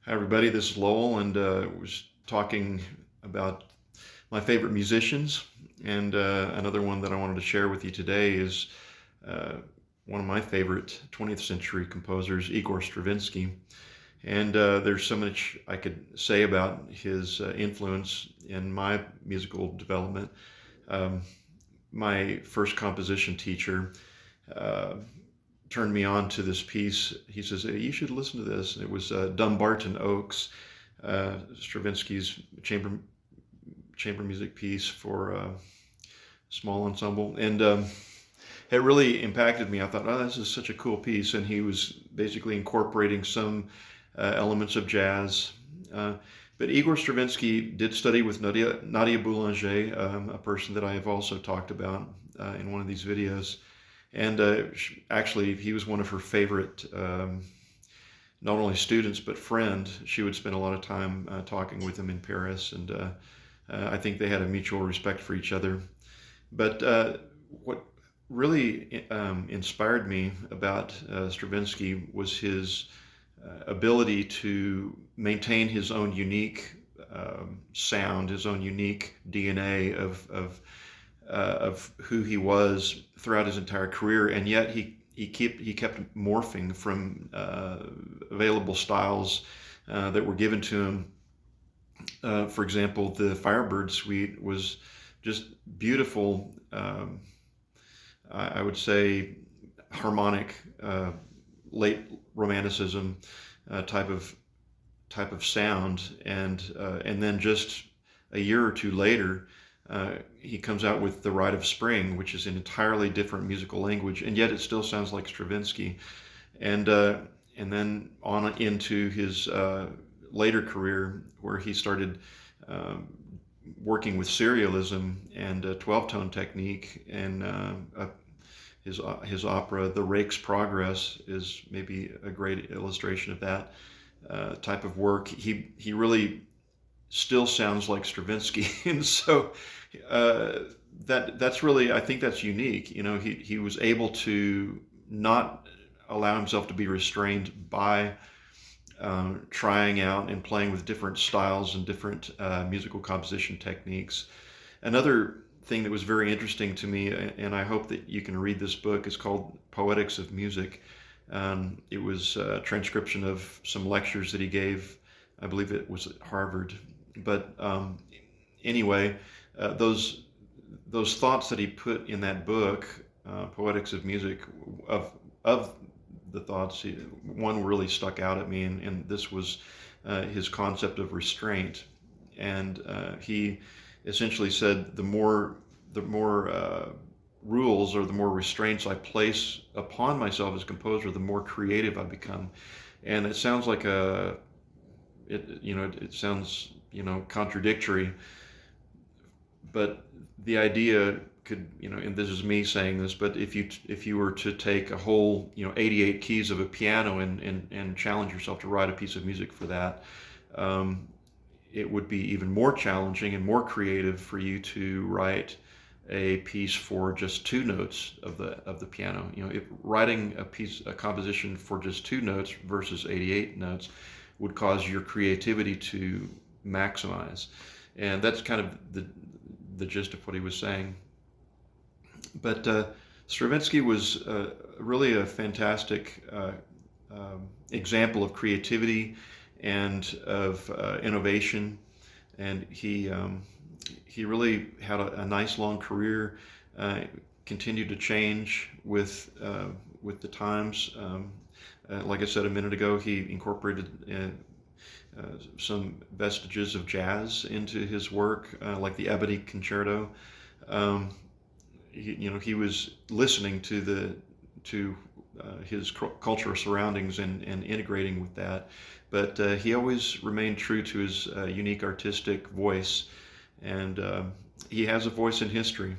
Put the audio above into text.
Hi, everybody. This is Lowell, and was talking about my favorite musicians. And another one that I wanted to share with you today is uh, one of my favorite 20th century composers, Igor Stravinsky. And there's so much I could say about his influence in my musical development. Um, my first composition teacher uh, turned me on to this piece. He says, "Hey, you should listen to this." And it was Dumbarton Oaks, Stravinsky's chamber music piece for small ensemble, and it really impacted me. I thought, "Oh, this is such a cool piece," and he was basically incorporating some elements of jazz. Uh, but Igor Stravinsky did study with Nadia Boulanger, a person that I have also talked about in one of these videos. And actually, he was one of her favorite, not only students, but friend. She would spend a lot of time talking with him in Paris, and I think they had a mutual respect for each other. But what really inspired me about Stravinsky was his ability to maintain his own unique sound, his own unique DNA of who he was throughout his entire career, and yet he kept morphing from available styles that were given to him. For example, the Firebird Suite was just beautiful. I would say harmonic, late Romanticism type of sound, and then just a year or two later, he comes out with The Rite of Spring, which is an entirely different musical language, and yet it still sounds like Stravinsky. And then on into his later career, where he started working with serialism and 12-tone technique, and his opera The Rake's Progress is maybe a great illustration of that type of work. He really still sounds like Stravinsky, and so that's really, I think that's unique. You know, he was able to not allow himself to be restrained by trying out and playing with different styles and different musical composition techniques. Another thing that was very interesting to me, and I hope that you can read this book, is called Poetics of Music. It was a transcription of some lectures that he gave. I believe it was at Harvard. But anyway, those thoughts that he put in that book, Poetics of Music, of the thoughts, one really stuck out at me, and this was his concept of restraint. And he essentially said, the more rules or the more restraints I place upon myself as a composer, the more creative I become. And it sounds like it sounds contradictory, but the idea could, and this is me saying this, but if you were to take a whole 88 keys of a piano and challenge yourself to write a piece of music for that, it would be even more challenging and more creative for you to write a piece for just two notes of the piano. If writing a composition for just two notes versus 88 notes would cause your creativity to maximize. And that's kind of the gist of what he was saying. But Stravinsky was really a fantastic example of creativity and of innovation, and he really had a nice long career. Continued to change with the times. Like I said a minute ago, he incorporated some vestiges of jazz into his work, like the Ebony Concerto. He was listening to his cultural surroundings and integrating with that, but he always remained true to his unique artistic voice, and he has a voice in history.